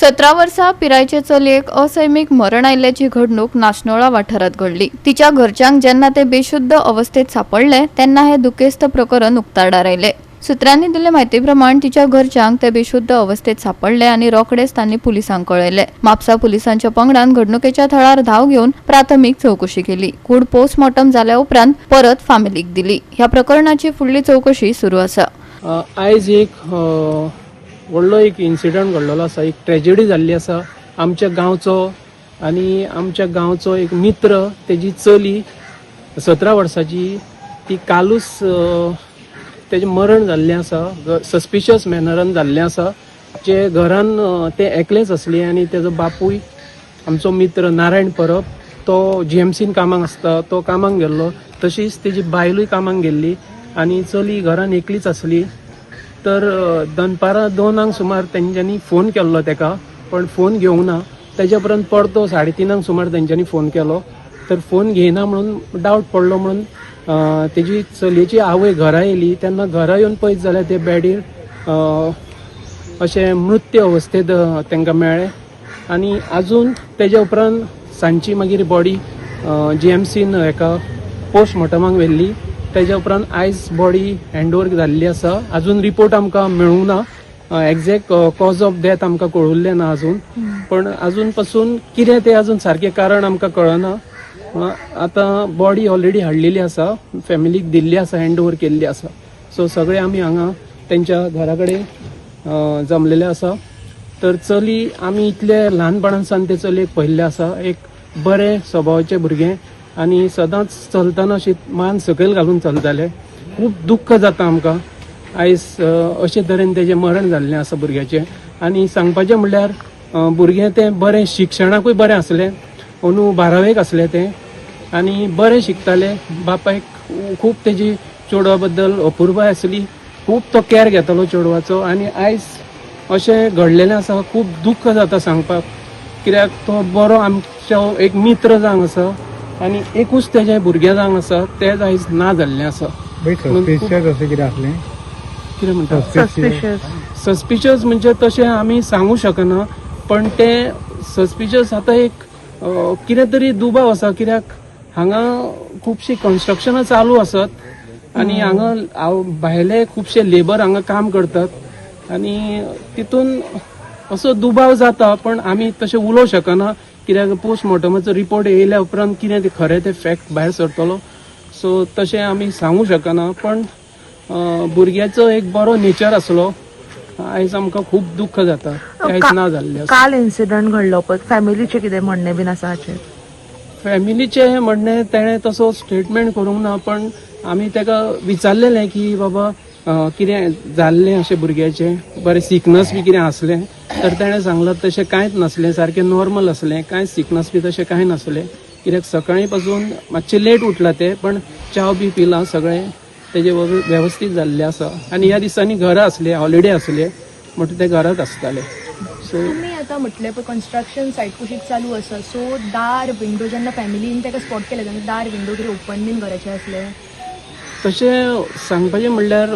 17 वर्षा पिरायचे चलयेक असैमिक मरण आयल्याची घडणूक नाशनोळा वाठारात घडली। तिच्या घरच्यांक जेन्ना ते बेशुद्ध अवस्थेत सापडले तेन्ना हे दुखेस्त प्रकरण उक्ताडार आयले। सूत्रांनी दिले माहिती प्रमाण तिच्या घरच्यांक ते बेशुद्ध अवस्थेत सापडले आणि रोखडेच तांणी पुलिसांक कळयले। म्हापसा पुलिसांच्या पंगडान घडणुकेच्या थळार धाव घेवन प्राथमिक चौकशी केली। कूड पोस्टमॉर्टम जाल्या उपरांत परत फॅमिलीक दिली। ह्या प्रकरणाची फुडली चौकशी सुरू आसा। आयज एक व्हडलो एक इन्सिडंट घडलेलो आसा, एक ट्रेजेडी जाल्ली आसा आमच्या गांवचो आनी आमच्या गांवचो एक मित्र, तेजी चली 17 वर्साची, ती कालूच तेजें मरण जाल्लें आसा, सस्पिशियस मॅनरान जाल्लें आसा। जे घरान ते एकलेच आसले आनी तेजो बापूय आमचो मित्र नारायण परब, तो GMCन कामाक आसता, तो कामाक गेल्लो, तशीच तेजी बायलूय कामाक गेल्ली आनी चली घरान एकलीच आसली। तर दनपारां 2 सुमार तेंच्यांनी फोन केल्लो तेका, पण फोन घेवंक ना। तेज्या उपरांत परतो 3:30 सुमार तेंच्यांनी फोन केलो, तर फोन घेयना म्हणून डावट पडलो म्हणून तेजी चलयेची आवय घरा येयली। तेन्ना घरा येवन पळयत जाल्यार ते बॅडीर अशें मृत्यू अवस्थेंत तांकां मेळ्ळें। आनी आजून तेज्या उपरांत सांजची मागीर बॉडी GMCन हेका पोस्टमॉर्टमाक व्हेल्ली। तेज्या उपरांत आयज बॉडी हँडओवर जाल्ली आसा। आजून रिपोर्ट आमकां मेळूंक ना, एक्झॅक्ट कॉज ऑफ डेथ आमकां कळुल्लें ना आजून, पण आजून पासून कितें तें आजून सारकें कारण आमकां कळना। आतां बॉडी ऑलरेडी हाडलेली आसा, फॅमिलीक दिल्ली आसा, हँडओवर केल्ली आसा। सो सगळे आमी हांगा तेंच्या घरा कडेन जमलेले आसा। तर चली आमी इतले ल्हानपणासान ते चलयेक पळयल्लें आसा, एक बरे स्वभावाचें भुरगें आनी सदांच चलतना अशी मान सकयल घालून चलताले। खूब दुख्ख जाता आमकां आयज अशे तरेन तेजें मरण जाल्लें आसा भुरग्याचें। आनी सांगपाचें म्हणल्यार भुरगें तें बरें शिक्षणाकूय बरें आसलें, अंदू 12वेक आसलें तें आनी बरें शिकतालें। बापायक खूब तेजी चेडवा बद्दल अपुरबाय आसली, खूब तो केअर घेतालो चेडवाचो। आनी आयज अशें घडलेलें आसा, खूब दुख्ख जाता सांगपाक, कित्याक तो बरो आमचो एक मित्र जावन आसा आनी एकूच तेजें भुरगें जावन आसा, तें आयज ना जाल्लें आसा। कितें म्हणटा सस्पिशियस म्हणजे तशें आमी सांगू शकना, पण तें सस्पिशियस आतां एक कितें तरी दुबाव आसा, कित्याक हांगा खुबशीं कन्स्ट्रक्शनां चालू आसात आनी हांगा भायले खुबशे लेबर हांगा काम करतात आनी तितून असो दुबाव जाता, पण आमी तशें उलोवं शकना, कित्याक पोस्टमॉर्टमाचो रिपोर्ट येयल्या उपरांत कितें तें खरें तें फॅक्ट भायर सरतलो। सो तशें आमी सांगू शकना, पण भुरग्याचो एक बरो नेचर आसलो। आयज आमकां खूब दुख्ख जाता, आयज ना जाल्लें आसा। काल इन्सिडंट घडलो पळय, फॅमिलीचें कितें म्हणणें बीन आसा हाचेर? फॅमिलीचें म्हणणें तेणें तसो स्टेटमेंट करूंक ना, पण आमी तेका विचारलेलें की बाबा कितें जाल्लें अशें भुरग्याचें, बरें सिकनस बी कितें आसलें, तर तेणें सांगलां तशें कांयच नासलें, सारकें नॉर्मल आसलें, कांयच सिकनस बी तशें कांय नासलें। कित्याक सकाळीं पासून मातशें लेट उठला ते, पण च्या बी पिलां, सगळें तेजें वेवस्थीत जाल्लें आसा। आनी ह्या दिसांनी घरा आसले, हॉलिडे आसले, म्हणटा ते घरात आसताले। सो तुम्ही आता म्हटलें पळय कन्स्ट्रक्शन सायट कुशीक चालू आसा, सो दार विंडो जेन्ना फॅमिलीन तेका स्पॉट केलें तेन्ना दार विंडो कितें ओपन बीन घराचें आसलें? तशें सांगपाचें म्हणल्यार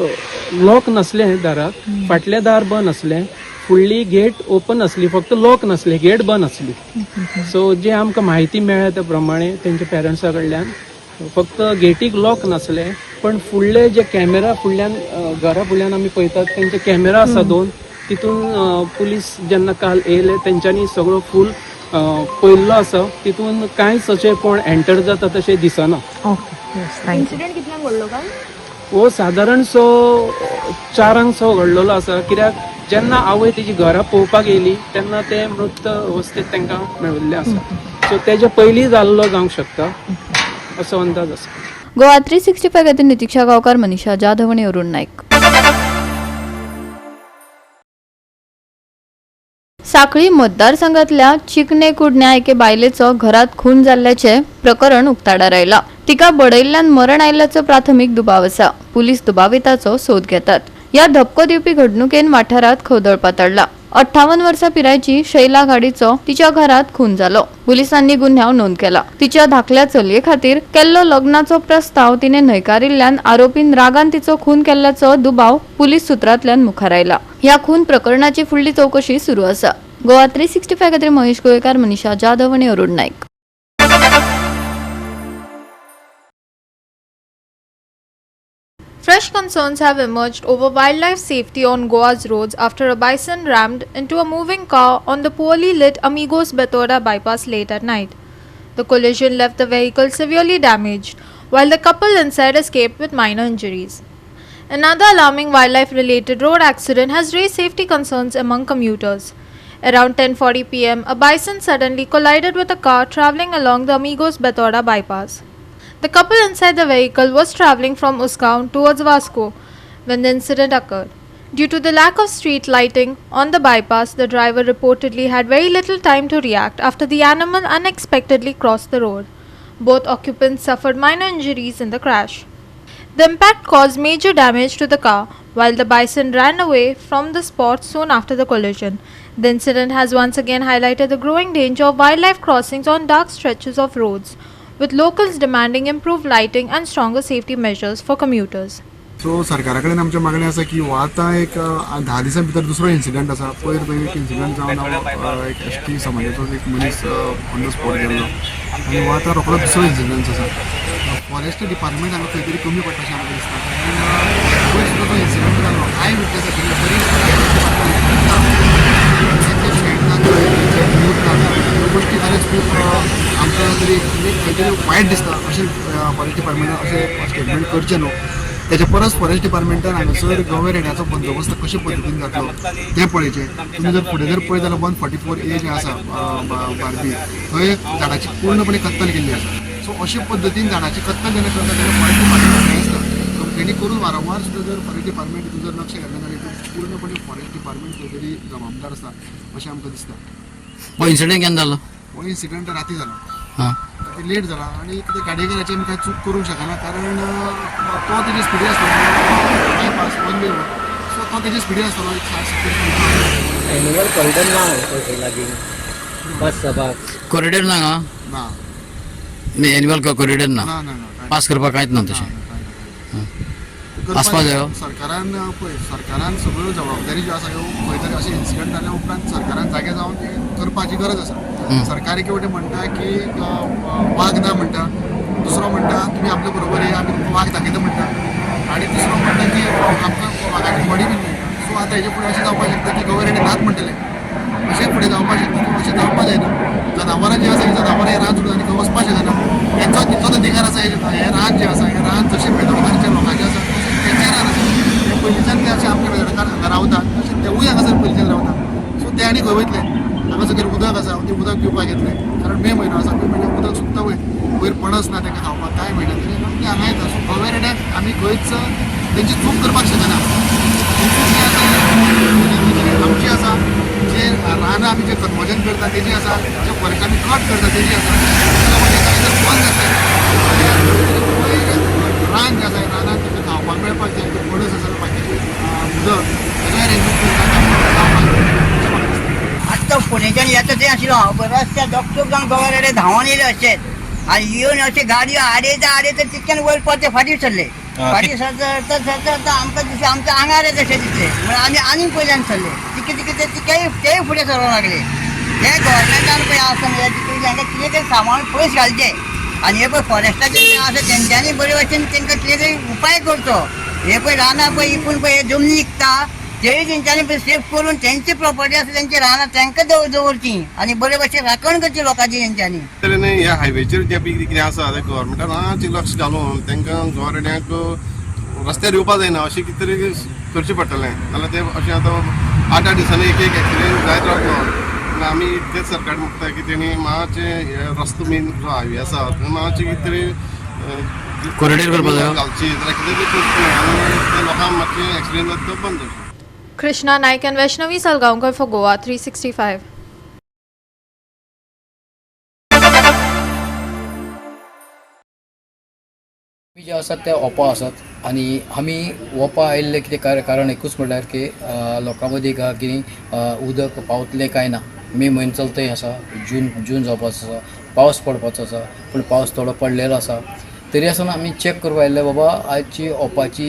लॉक नासलें दाराक, फाटलें दार बंद आसलें, फुडली गेट ओपन आसली, फक्त लॉक नासलें, गेट बंद आसली। सो जे आमकां म्हायती मेळ्ळ्या त्या प्रमाणे तेंच्या पेरंट्सा कडल्यान फक्त गेटीक लॉक नासलें, पण फुडले जे कॅमेरा फुडल्यान घरा फुडल्यान आमी पळयतात तेंचे कॅमेरा आसा 2, तितून पुलीस जेन्ना काल येयले तेंच्यांनी सगळो फूल पळयल्लो आसा, तितून कांयच अशें कोण एंटर जाता तशें दिसना। इन्सिडेंट कितल्यांक घडलो काल? हो सादारण 4 घडलेलो आसा, कित्याक जेन्ना आवय तेजी घरा पळोवपाक येयली तेन्ना ते मृत अवस्थेत तांकां मेळिल्ले आसा। सो तेजे पयलीं जाल्लो जावंक शकता असो अंदाज आसा। गोवा 365 खातीर नितीक्षा गांवकार, मनीषा जाधव आनी अरुण नायक। साखळी मतदारसंघातल्या चिकणे कुडण्या एके बायलेचो घरात खून जाल्ल्याचे प्रकरण उक्ताडार आयला। तिका बडयल्ल्यान मरण आयल्याचो प्राथमीक दुबाव आसा। पुलीस दुबाविताचो सोद घेतात। या धपको दिवपी घडणुकेन वाठारात खवदळ पातळ्ळा। 58 वर्सां पिरायची शैला गाडीचो तिच्या घरात खून जालो। पुलिसांनी गुन्यांव नोंद केला। तिच्या धाकल्या चलये खातीर केल्लो लग्नाचो प्रस्ताव तिने न्हयकारिल्ल्यान आरोपीन रागान तिचो खून केल्ल्याचो दुबाव पुलीस सुत्रांतल्यान मुखार आयला। ह्या खून प्रकरणाची फुडली चौकशी सुरू आसा। गोवा 365 खातीर महेश गोयेकार, मनीषा जाधव आनी Arun Naik. Fresh concerns have emerged over wildlife safety on Goa's roads after a bison rammed into a moving car on the poorly lit Amigos Betoda bypass late at night. The collision left the vehicle severely damaged, while the couple inside escaped with minor injuries. Another alarming wildlife-related road accident has raised safety concerns among commuters. Around 10:40 p.m., a bison suddenly collided with a car traveling along the Amigos Betoda bypass. The couple inside the vehicle was traveling from Uskaon towards Vasco when the incident occurred. Due to the lack of street lighting on the bypass, the driver reportedly had very little time to react after the animal unexpectedly crossed the road. Both occupants suffered minor injuries in the crash. The impact caused major damage to the car, while the bison ran away from the spot soon after the collision. The incident has once again highlighted the growing danger of wildlife crossings on dark stretches of roads, with locals demanding improved lighting and stronger safety measures for commuters. So सरकारा कडेन आमची मागणी आसा की हो आतां एक 10 दिसां भितर दुसरो इन्सिडंट आसा. पयर एक इन्सिडंट जावन एक एसटी समाजाचो एक मनीस ऑन द स्पॉट गेल्लो आनी हो आतां रोखडो दुसरो इन्सिडंट आसा. फॉरेस्ट डिपार्टमेंट हांगा खंय तरी कमी पडटा अशें म्हाका दिसता. पयर सुद्दां तो इन्सिडंट जालो आय विटनस गोष्टी खरेंच खूब आमकां तरी खंय तरी वायट दिसता. अशें फॉरेस्ट डिपार्टमेंटान अशें स्टेटमेंट करचें न्हू. त्याच्या परस फॉरेस्ट डिपार्टमेंटान हांगासर गवे रेड्याचो बंदोबस्त कशे पद्दतीन जातलो तें पळयचें. तुमी जर फुडें जर पळयत जाल्यार 144A जें आसा बार्बी थंय झाडाची पूर्णपणे कत्तल केल्ली आसा. सो अशे पद्दतीन झाडाची कत्तल जेन्ना करता तेन्ना फॉरेस्ट डिपार्टमेंट आसता. सो तेणी करून वारंवार सुद्दां जर फॉरेस्ट डिपार्टमेंट हितून जर लक्ष घालना जाल्यार पूर्णपणे फॉरेस्ट डिपार्टमेंट खंय तरी जबाबदार आसा अशें आमकां दिसता. हो इन्सिडेंट केन्ना जालो? हो इन्सिडंट राती जालो. हां ते लेट जाला आनी ते गाडयेकाराची आमी कांय चूक करूंक शकना कारण तो तेजी स्पिडीन आसतलो बायपास वन वे सो तो तेजी स्पिडीन आसतलो 60 एनिमल कॉरिडर ना खंय लागीं बस सभाग कॉरिडर ना हांगा? ना नाही एनिमल कॉरिडर ना ना ना ना पास करपाक कांयच ना तशें. आसपा जायो. सरकारान पळय सरकारान सगळ्यो जबाबदारी ज्यो आसा ह्यो खंय तरी अशें इन्सिडंट जाल्या उपरांत सरकारान जागे जावन ते करपाची गरज आसा. सरकार एके वटेन म्हणटा की वाग ना म्हणटा, दुसरो म्हणटा तुमी आपल्या बरोबर येया आमी तुमकां वाग दाखयता म्हणटा आनी तिसरो म्हणटा की आमकां वागाची बॉडी बीन मेळटा. सो आतां हेजे फुडें अशें जावपाक शकता की गव्हर्मेंट नाच म्हणटले अशें फुडें जावपाक शकता. अशें जावपाक जायना. जनावरां जीं आसा ही जनावरां हे रान सोडून आनी खंय वचपाक शकना. हेंचो तितलोच अधिकार आसा हे रान जें आसा हे रान जशें बेदोडकांच्या लोकांचें आसा तशें तेंचें रान आसा. ते पयलींच्यान ते अशें आमच्या बेदोडकार हांगा रावतात तशें तेवूय हांगासर पयलींच्यान रावतात. सो ते आनी खंय वयतले. हांगा सगळें उदक आसा तें उदक पिवपाक येतले कारण मे म्हयनो आसा. मे म्हयन्याक उदक सुकता वयर वयर पणस ना तांकां खावपाक कांय मेळना तरी ते हांगा येता. सो गवे रेड्याक आमी खंयच तेंची चूक करपाक शकना. आमची आसा जे रानां आमी जे कन्वर्जन करता तेजी आसा जे फॉरेस्ट आमी कट करता तेजी आसा. बंद जाता रान जें आसा रानांत तांकां खावपाक मेळपाक जाय ते पणस आसा बाकीचे उदक सगळें अरेंजमेंट करता. आत्ता पुणेच्यान येता तें आशिल्लो हांव रस्त्यार डॉक्टर जावन गवारेडे धांवून येयले अशेंच आनी येवन अशें गाडयो आडयता तितक्यान वयर परते फाटीं सरले. फाटीं सरता आमकां दिसलें आमच्या आंगार येता अशें दिसलें म्हळ्यार आमी आनीक पयल्यान सरले. तेय फुडें सरपाक लागले. हे गव्हर्मेंटान पळय आसा हांकां कितें तरी सांबाळून पयस घालचें आनी हे पळय फॉरेस्टाचे जें आसा तेंच्यांनी बरे भशेन तांकां कितें तरी उपाय करचो. हे पळय रानां पळय इकून पळय हे जमनी विकता तेय तेंच्यांनी पळय सेफ करून तेंची प्रॉपर्टी आसा तेंची रानां तांकां दवरची आनी बरे भशेन राखण करची लोकांची तेंच्यांनी. ह्या हायवेचेर जें बी कितें आसा तें गव्हर्मेंटान मातशें लक्ष घालून तांकां गव्हर्मेंटाक रस्त्यार येवपाक जायना अशें कितें तरी करचें पडटलें. जाल्यार तें अशें आतां 8 दिसांनी एक एक्सिडेंट जायत रावता. आमी तेच सरकार मागता की तेणी मातशें रस्तो मेन जो हायवे आसा मातशें कितें तरी कॉरिडर करपाक जायो घालची जाल्यार कितें तरी करचें आनी त्या लोकांक मातशें एक्सिडेंट जाता तो बंद करचें. Krishna Naik and Vaishnavi Salgaonkar for Goa 365. आमी जे आसात ते ओपा आसात आनी आमी ओपा आयिल्ले कितें कारण एकूच म्हणल्यार की लोकां मदीं कितें उदक पावतलें काय ना. मे म्हयनो चलतय आसा जून जावपाचो आसा पावस पडपाचो आसा पूण पावस थोडो पडलेलो आसा तरी आसून आमी चॅक करपा आयिल्ले बाबा आयची ओपाची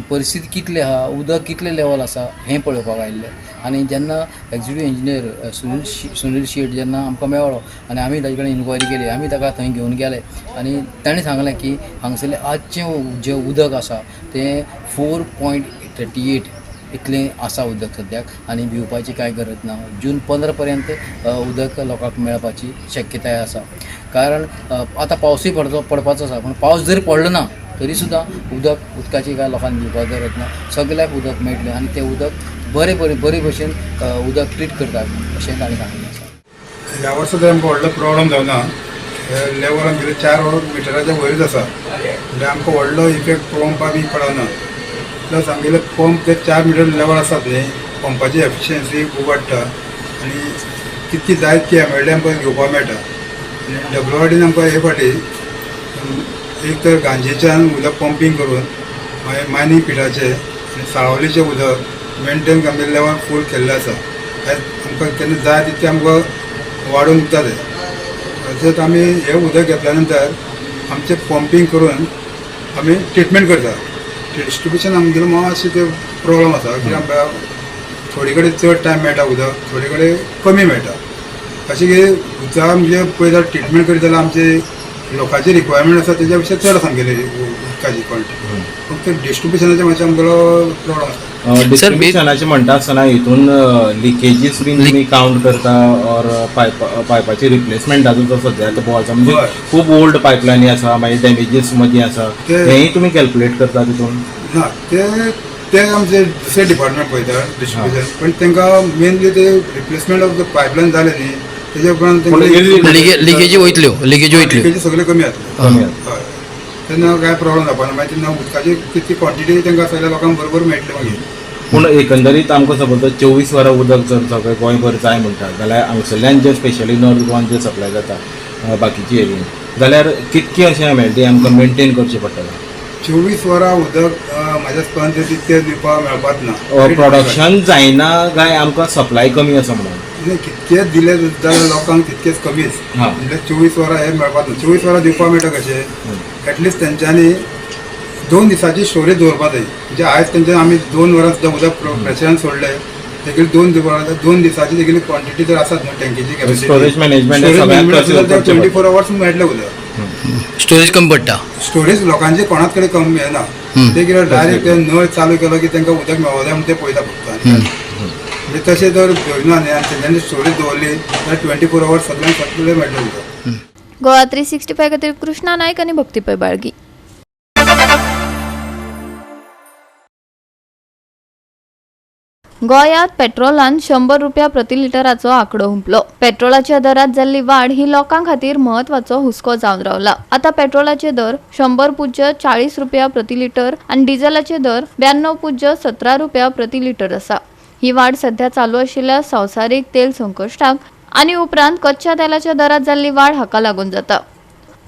परिस्थिती कितली आहा, उदक कितले लेवल आसा हें पळोवपाक आयिल्ले. आनी जेन्ना एक्झिक्युटीव इंजिनियर सुनील शेट जेन्ना आमकां मेळ्ळो आनी आमी ताजे कडेन इन्क्वायरी केली, आमी ताका थंय घेवन गेले आनी ताणें सांगलें की हांगसरलें आजचें जें उदक आसा तें 4.38 इतलें आसा उदक सद्याक आनी भिवपाची कांय गरज ना. जून 15 पर्यंत उदक लोकांक मेळपाची शक्यताय आसा. कारण आतां पावसूय पडपाचो आसा, पूण पावस जरी पडलो ना तरी सुद्दां उदकाची काय लोकांक भिवपाक गरज ना. सगल्याक उदक मेळटलें आनी तें उदक बरे भशेन उदक ट्रीट करतात अशें ताणें सांगलें आसा. ह्या वर्सा तर आमकां व्हडलो प्रॉब्लम जावना. लेवल आमगेले 4 मिटराच्या वयरूच आसा, म्हणजे आमकां व्हडलो इफेक्ट पंपाक बी पडना. प्लस आमगेले पंप ते 4 मिटर लेवल आसात न्ही, पंपाची एफिशियन्सी खूब वाडटा आनी कितकी जाय ती एमएलडी आमकां घेवपाक मेळटा. आनी WRDन आमकां हे फाटी एक तर गांजेच्यान उदक पंपींग करून मागीर मायनींग पिठाचें आनी साळावलीचें उदक मेनटेन आमगे लेवल फूल केल्लें आसा. आयज आमकां केन्ना जाय तितकें आमकां वाडोवन दिता ते. तशेंच आमी हे उदक घेतल्या नंतर आमचें पंपींग करून आमी ट्रिटमेंट करता. डिस्ट्रिब्युशन आमगेलो मातशें ते प्रॉब्लम आसा, कित्याक थोडे कडेन चड टायम मेळटा उदक, थोडे कडेन कमी मेळटा. अशें की उदक म्हणजे पळय जाल्यार ट्रिटमेंट करीत जाल्यार आमचे लोकांची रिक्वायरमेंट आसा तेज्या पेक्षा चड आसा आमगेली उदकाची क्वॉन्टिटी. फक्त डिस्ट्रिब्युशनाचें मातशें आमगेलो प्रॉब्लम आसा. डिस्ट्रिब्युशनाचे म्हणटा आसतना हितून लिकेजीस बीन तुमी काउंट करता और पायपाची रिप्लेसमेंटाचो जो सद्याक बोवाळ आसा, म्हणजे खूब ओल्ड पायपलायनी आसा, मागीर डॅमेजीस मदीं आसा, हेंय तुमी कॅल्क्युलेट करता तितून? ना, ते आमचे दुसरे डिपार्टमेंट पळयता डिस्ट्रिब्युशन, पण तांकां मेनली ते रिप्लेसमेंट ऑफ द पायपलायन जाले न्ही तेजे उपरांत लिकेजी वयतल्यो सगळे कमी जातले. हय, तेन्ना कांय प्रॉब्लम जावपाना. मागीर तेन्ना उदकाची कितली क्वॉन्टिटी तांकां सगळ्या लोकांक बरोबर मेळटले मागीर. पूण एकंदरीत आमकां सपोज 24 वरां उदक जर सगळें गोंयभर जाय म्हणटा जाल्यार हांगसरल्यान जे स्पेशली नॉर्थ गोवान जे सप्लाय जाता बाकीची एरियेन, जाल्यार कितके अशें एमएलडी आमकां मेनटेन करचें पडटलें? 24 वरां उदक म्हाज्या हिसपान तितकें दिवपाक मेळपाक ना. प्रोडक्शन जायना काय आमकां सप्लाय कमी आसा म्हणून? कितकेच दिले जाल्यार लोकांक तितकेच कमीच. म्हणजे 24 वरां हे मेळपाक ना. 24 वरां दिवपाक मेळटा कशें, एटलिस्ट तेंच्यांनी 2 दिसाची स्टोरेज दवरपाक जाय. म्हणजे आयज तेंच्यानी आमी 2 वरां सुद्दां उदक प्रेशरान सोडलें, तेगेली 2 दिसाची तेगेली क्वॉन्टिटी जर आसात न्हू टँकीची कॅपॅसिटी, स्टोरेज मॅनेजमेंट 24 आवर्स मेळटलें उदक. स्टोरेज कमी पडटा. स्टोरेज लोकांचे कोणाच कडेन कमी मेळना. ते कित्याक डायरेक्ट नळ चालू केलो की तांकां उदक मेळो जाय म्हणून ते पळयता फक्त. म्हणजे तशें जर धरना न्ही आनी तेंच्यांनी स्टोरेज दवरली जाल्यार 24 आवर्स सगळ्यांक सगळें मेळटलें उदक. गोवा 365 खातीर कृष्णा नायक आनी भक्तीपय बाळगी. गोंयांत पेट्रोलान 100 रुपया प्रति लिटराचो आंकडो हुंपलो. पेट्रोलाच्या दरात जाल्ली वाड ही लोकां खातीर महत्वाचो हुस्को जावन रावला. आता पेट्रोलाचे दर 100.40 रुपया प्रति लिटर आनी डिझेलाचे दर 92.17 रुपया प्रति लिटर आसा. ही वाड सध्या चालू आशिल्ल्या संवसारीक तेल संकश्टाक आनी उपरांत कच्च्या तेलाच्या दरात जाल्ली वाड हाका लागून जाता.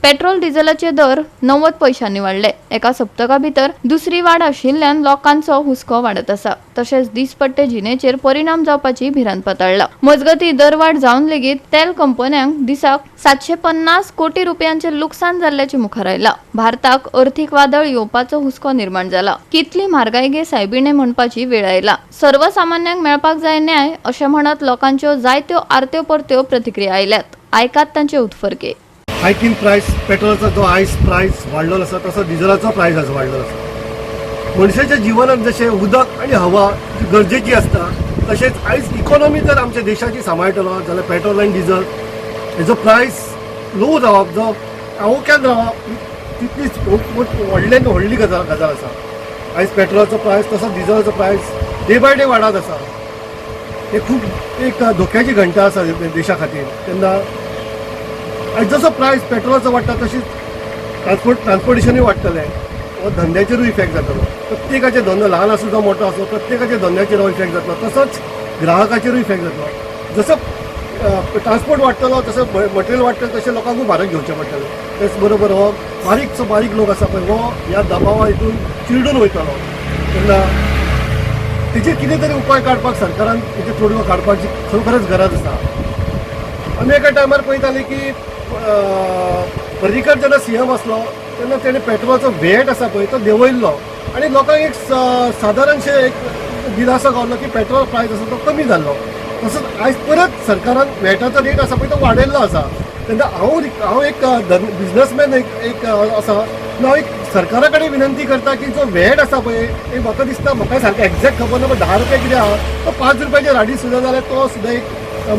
पेट्रोल डिझेलाचे दर 90 पैशांनी वाडले. एका सप्तका भितर दुसरी वाड आशिल्ल्यान लोकांचो हुस्को वाडत आसा. तशेंच दिसपट्टे जिणेचेर परिणाम जावपाची भिरांत पातळ्ळा. मजगती दरवाड जावन लेगीत तेल कंपन्यांक दिसाक 750 कोटी रुपयांचे लुकसाण जाल्ल्याचे मुखार आयला. भारताक अर्थीक वादळ येवपाचो हुस्को निर्माण जाला. कितली म्हारगाय गे सायबिणे म्हणपाची वेळ आयला. सर्वसामान्यांक मेळपाक जाय न्याय अशें म्हणत लोकांच्यो जायत्यो आरत्यो परत्यो प्रतिक्रिया आयल्यात. आयकात तांचे उतफर्के. हायकींग प्रायस पेट्रोलाचो जो आयज प्रायस वाडलेलो आसा तसो डिझेलाचो प्रायस आज वाडलेलो आसा. मनशाच्या जिवनात जशें उदक आनी हवा गरजेची आसता तशेंच आयज इकॉनॉमी जर आमच्या देशाची सांबाळटलो जाल्यार पेट्रोल आनी डिझल हेजो प्रायस लो जावप जो आवक्यान रावप तितलीच व्हडली गजाल आसा. आयज पेट्रोलाचो प्रायस तसो डिझलाचो प्रायस डे बाय डे वाडत आसा. हे खूब एक धोक्याची घंटा आसा देशा खातीर. तेन्ना आयज जसो प्रायस पेट्रोलाचो वाडटा तशीच ट्रान्सपोर्टेशनूय वाडटलें व धंद्याचेरूय इफेक्ट जातलो. प्रत्येकाचे धंदो ल्हान आसूं जो मोठो आसूं प्रत्येकाच्या धंद्याचेर हो इफेक्ट जातलो. तसोच ग्राहकाचेरूय इफेक्ट जातलो. जसो ट्रान्सपोर्ट वाडटलो तसो मटेरियल वाडटलें तशें लोकांकूय म्हारग घेवचें पडटलें. तेच बरोबर हो बारीक लोक आसा पळय हो ह्या दबावा हितून चिरडून वयतलो. तेन्ना तेचेर कितें तरी उपाय काडपाक सरकारान तेचेर तोडगो काडपाची खरोखरच गरज आसा. आमी एका टायमार पळयताले की पर्रीकर जेन्ना CM आसलो तेन्ना तेणे पेट्रोलाचो वेट आसा पळय तो देंवयल्लो आनी लोकांक एक सादारणशे एक दिलासो गावलो की पेट्रोल प्रायस आसा तो कमी जाल्लो. तसोच आयज परत सरकारान वेटाचो रेट आसा पळय तो वाडयल्लो आसा. तेन्ना हांव एक बिझनसमॅन एक आसा हांव एक सरकारा कडेन विनंती करता की जो वेट आसा पळय ते म्हाका दिसता म्हाका सारकें एक्झॅक्ट खबर ना, पण 10 रुपया कितें आहा तो 5 रुपयाचेर हाडी सुद्दां जाल्यार तो सुद्दां एक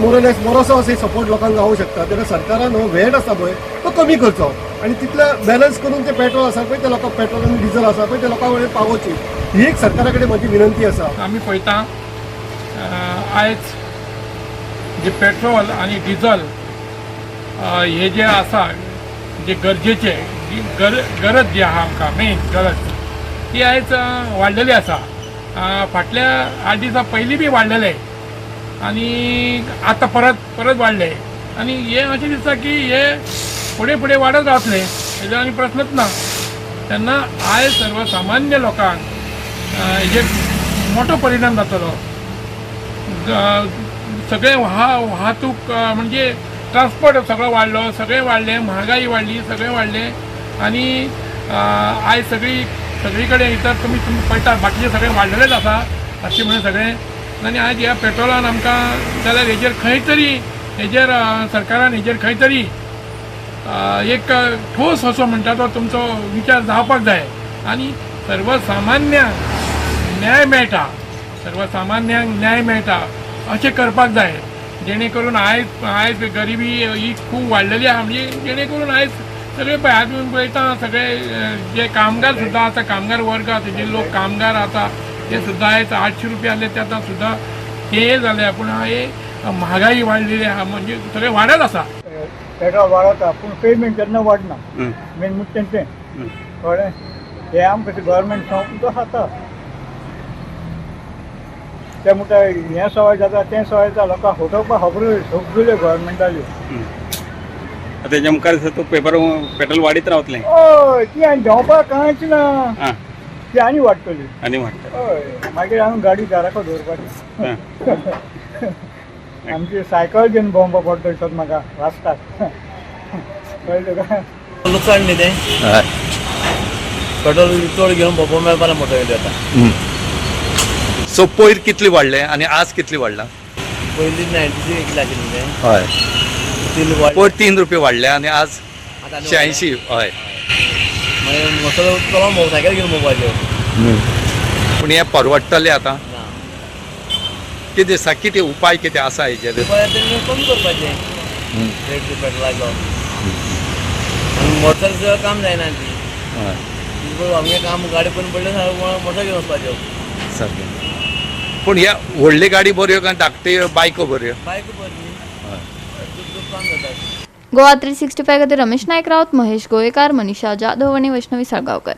मोरलेस बरोसो असो सपोर्ट लोकांक गावूं शकता. तेन्ना सरकारान हो वेट आसा पळय तो कमी करचो आनी तितलें बॅलन्स करून ते पेट्रोल आसा पळय ते लोकांक पेट्रोल आनी डिझल आसा पळय ते लोकां कडेन पावोवची ही एक सरकारा कडेन म्हजी विनंती आसा. आमी पळयता आयज जे पेट्रोल आनी डिझल हे जे आसा जे गरजेचे गरज जी आहा आमकां मेन गरज ती आयज वाडलेली आसा. फाटल्या 8 दिसां पयलीं बी वाडलेले आनी आतां परत वाडले आनी हे अशें दिसता की हे फुडें फुडें वाडत रावतले हेजो आनी प्रश्नच ना. तेन्ना आयज सर्वसामान्य लोकांक हेजे मोठो परिणाम जातलो. सगळे वाहतूक म्हणजे ट्रान्सपोर्ट सगळो वाडलो, सगळें वाडलें, महागाई वाडली, सगळें वाडलें आनी आयज सगळी कडेन इतर तुमी पळयता बाकीचें सगळें वाडलेलेंच आसा अशें म्हणून सगळें. आनी आयज ह्या पेट्रोलान आमकां जाल्यार हेजेर खंय तरी सरकारान हेजेर खंय तरी एक ठोस असो म्हणटा तो तुमचो विचार जावपाक जाय आनी सर्वसामान्यांक न्याय मेळटा अशें करपाक जाय. जेणे करून आयज गरिबी ही खूब वाडलेली आहा. म्हणजे जेणे करून आयज सगळे पळय आजून पळयता सगळे जे कामगार सुद्दां आतां कामगार वर्ग आसा जे लोक कामगार आसा ते सुद्दां आयज 800 रुपया आहले ते आतां सुद्दां हे जाले. पूण हे महागाई वाडलेली आहा म्हणजे सगळें वाडत आसा. पेट्रोल वाडता पूण पेमेंट केन्ना वाडना मेन मुद्दे तें कळ्ळें. हे आमकां गव्हर्मेंट तो खाता ते म्हणटा हें सवाय जाता तें सवाय जाता लोकांक फटोवपाक खबर सगळ्यो गव्हर्मेंटाच्यो. तेच्या मुखार तो पेट्रोल वाडीत रावतलें. हय ती आनी देंवपाक कांयच ना ती आनी वाडटली हय. मागीर हांव गाडी घराको दवरपाची आमची सायकल घेवन भोंवपा पडटा दिसता म्हाका रस्त्याक कळ्ळें तुका. लुकसाण न्ही तें पेट्रोल चड घेवन भोंवपा मेळपाना मोटरसायकली आतां. सो पयर कितली वाडले आनी आज कितली वाडला? पयलीं 93 कितले आशिल्लें तें हय पयर 3 रुपया वाडले आनी आज 86. हय मागीर मोटरसायकल चलोवन मोटरसायकल घेवन भोंवपाचें. पूण हें परवडटलें आतां कितें दिसता कितें उपाय कितें आसा हेचेर? कमी करपाचें रेट पेट्रोलाचो आनी मोटरसायकल काम जायना ती आमगे काम गाडी करून पडले मोटरसायकल घेवन वचपाच्यो सारकें. पूण ह्या व्हडली गाडी बऱ्यो काय धाकटी बायको बऱ्यो? बायको बरी काम जाता. गोवा 365 खातीर रमेश नायक रावत, महेश गोयेकार, मनीषा जाधव आनी वैष्णवी साळगांवकर.